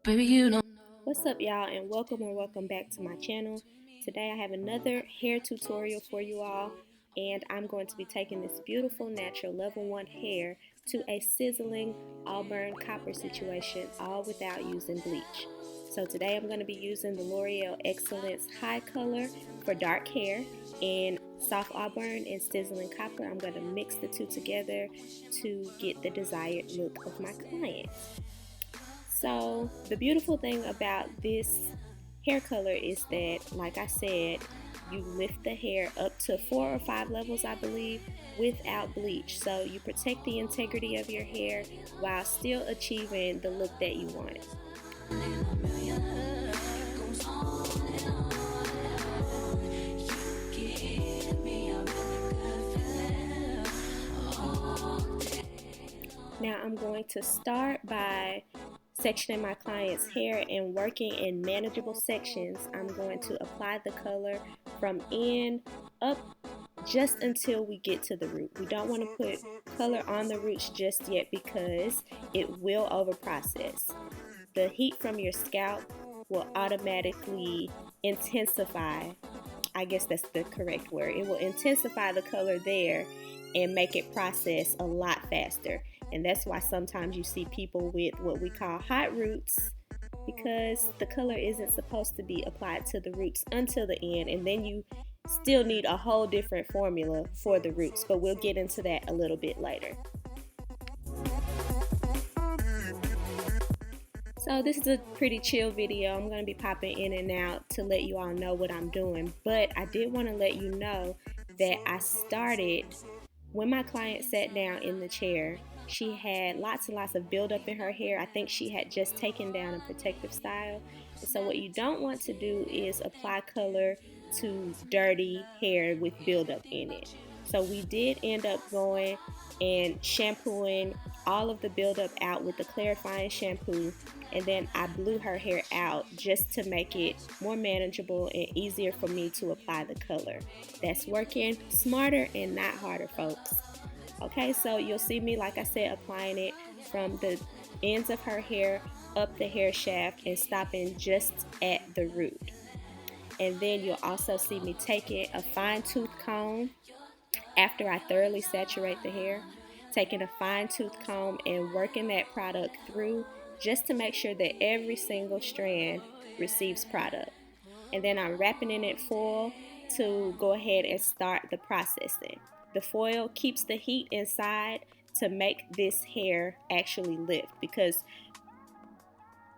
Baby, you don't know. What's up, y'all, and welcome back to my channel. Today I have another hair tutorial for you all, and I'm going to be taking this beautiful natural level 1 hair to a sizzling Auburn copper situation, all without using bleach. So today I'm going to be using the Loreal Excellence HiColor for dark hair, and soft Auburn and sizzling copper. I'm going to mix the two together to get the desired look of my client. So the beautiful thing about this hair color is that, like I said, you lift the hair up to 4 or 5 levels, I believe, without bleach. So you protect the integrity of your hair while still achieving the look that you want. Now I'm going to start by sectioning my client's hair and working in manageable sections. I'm going to apply the color from end up just until we get to the root. We don't want to put color on the roots just yet because it will over process. The heat from your scalp will automatically intensify, I guess that's the correct word. It will intensify the color there and make it process a lot faster. And that's why sometimes you see people with what we call hot roots, because the color isn't supposed to be applied to the roots until the end, and then you still need a whole different formula for the roots, but we'll get into that a little bit later. So this is a pretty chill video. I'm going to be popping in and out to let you all know what I'm doing, but I did want to let you know that I started when my client sat down in the chair. She had lots and lots of buildup in her hair. I think she had just taken down a protective style. And so what you don't want to do is apply color to dirty hair with buildup in it. So we did end up going and shampooing all of the buildup out with the clarifying shampoo, and then I blew her hair out just to make it more manageable and easier for me to apply the color. That's working smarter and not harder, folks. Okay, so you'll see me, like I said, applying it from the ends of her hair up the hair shaft and stopping just at the root. And then you'll also see me taking a fine tooth comb after I thoroughly saturate the hair, taking a fine tooth comb and working that product through just to make sure that every single strand receives product. And then I'm wrapping in it foil to go ahead and start the processing. The foil keeps the heat inside to make this hair actually lift, because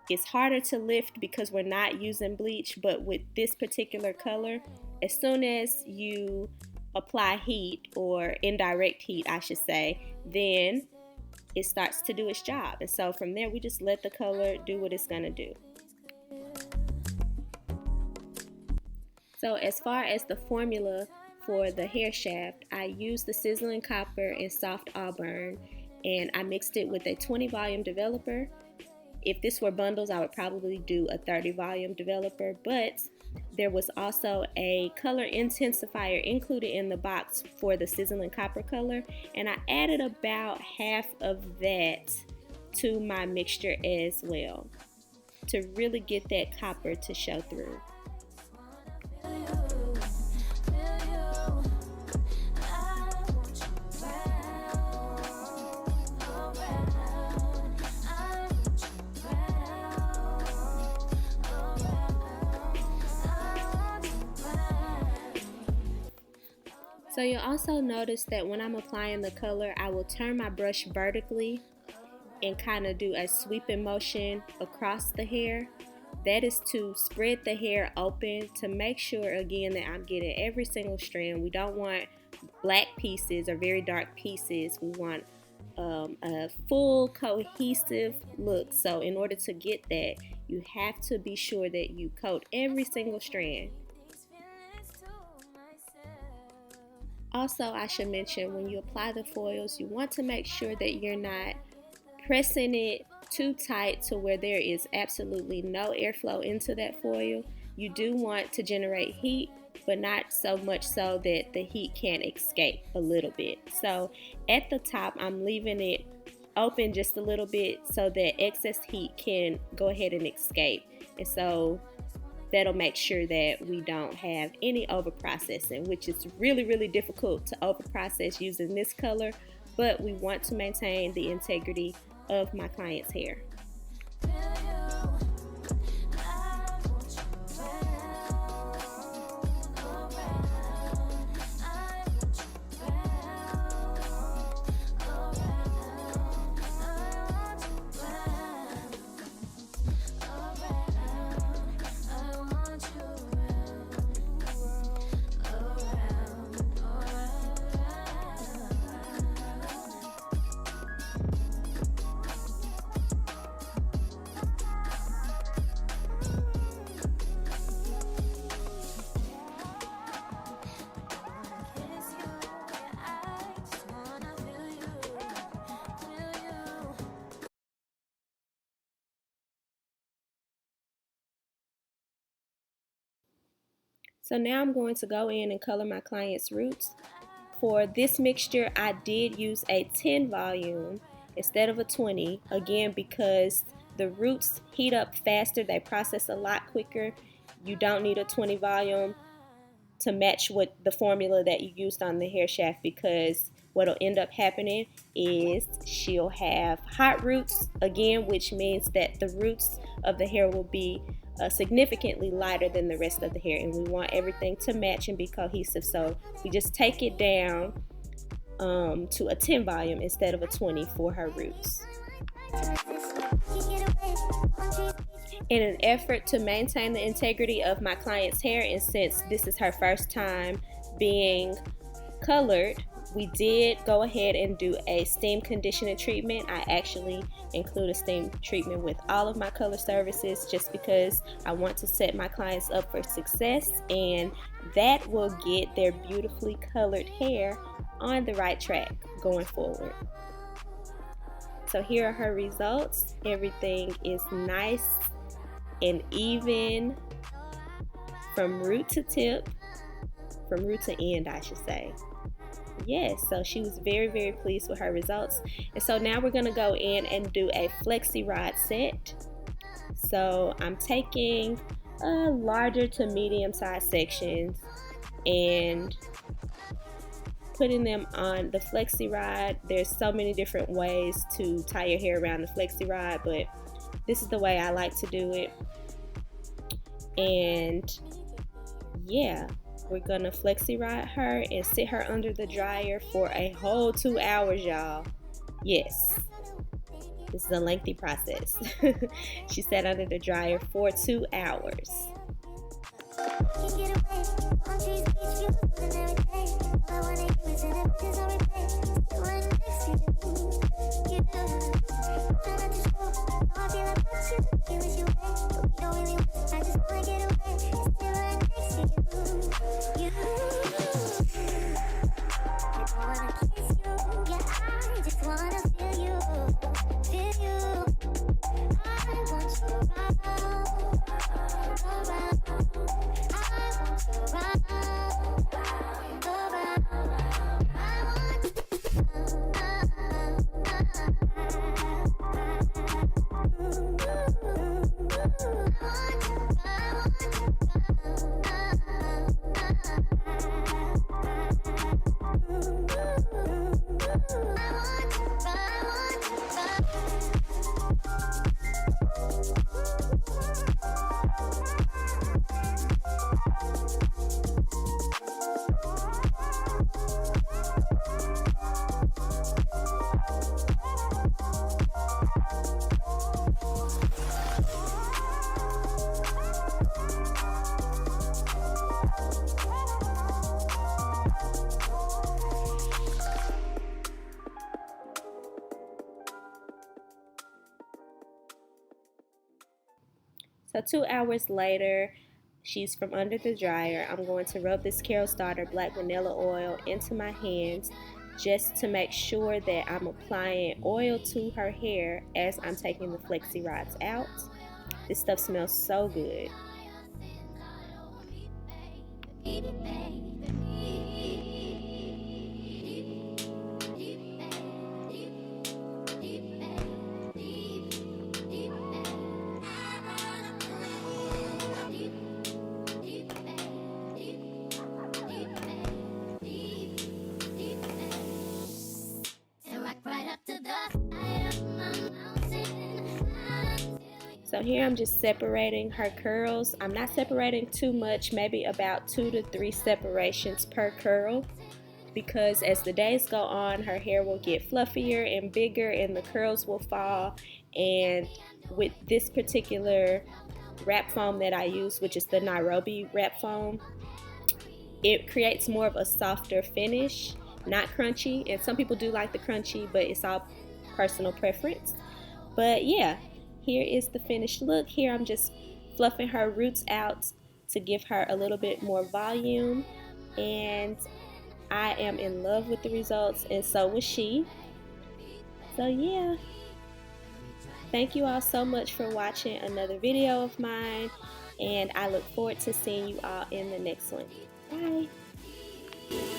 it's harder to lift because we're not using bleach, but with this particular color, as soon as you apply heat, or indirect heat I should say, then it starts to do its job. And so from there we just let the color do what it's gonna do. So as far as the formula for the hair shaft, I used the Sizzling Copper and Soft Auburn, and I mixed it with a 20 volume developer. If this were bundles, I would probably do a 30 volume developer, but there was also a color intensifier included in the box for the Sizzling Copper color, and I added about half of that to my mixture as well to really get that copper to show through. So you'll also notice that when I'm applying the color, I will turn my brush vertically and kind of do a sweeping motion across the hair. That is to spread the hair open to make sure, again, that I'm getting every single strand. We don't want black pieces or very dark pieces. We want a full cohesive look. So in order to get that, you have to be sure that you coat every single strand. Also, I should mention, when you apply the foils, you want to make sure that you're not pressing it too tight to where there is absolutely no airflow into that foil. You do want to generate heat, but not so much so that the heat can't escape a little bit. So at the top, I'm leaving it open just a little bit so that excess heat can go ahead and escape. And so that'll make sure that we don't have any over processing, which is really difficult to over process using this color, but we want to maintain the integrity of my client's hair. So now I'm going to go in and color my client's roots. For this mixture, I did use a 10 volume instead of a 20, again because the roots heat up faster, they process a lot quicker. You don't need a 20 volume to match what the formula that you used on the hair shaft, because what'll end up happening is she'll have hot roots again, which means that the roots of the hair will be significantly lighter than the rest of the hair, and we want everything to match and be cohesive. So we just take it down to a 10 volume instead of a 20 for her roots. In an effort to maintain the integrity of my client's hair, and since this is her first time being colored, we did go ahead and do a steam conditioning treatment. I actually include a steam treatment with all of my color services just because I want to set my clients up for success, and that will get their beautifully colored hair on the right track going forward. So here are her results. Everything is nice and even from root to tip, from root to end I should say. Yes, so she was very pleased with her results. And so now we're going to go in and do a flexi rod set. So I'm taking larger to medium sized sections and putting them on the flexi rod. There's so many different ways to tie your hair around the flexi rod, but this is the way I like to do it. And yeah, we're gonna flexi rod her and sit her under the dryer for a whole 2 hours, y'all. Yes, this is a lengthy process. She sat under the dryer for 2 hours. So 2 hours later, she's from under the dryer. I'm going to rub this Carol Starter Black Vanilla Oil into my hands just to make sure that I'm applying oil to her hair as I'm taking the flexi rods out. This stuff smells so good. So here I'm just separating her curls. I'm not separating too much, maybe about 2 to 3 separations per curl, because as the days go on, her hair will get fluffier and bigger and the curls will fall. And with this particular wrap foam that I use, which is the Nairobi wrap foam, it creates more of a softer finish, not crunchy. And some people do like the crunchy, but it's all personal preference. But yeah, here is the finished look. Here I'm just fluffing her roots out to give her a little bit more volume, and I am in love with the results, and so was she. So yeah, thank you all so much for watching another video of mine, and I look forward to seeing you all in the next one. Bye.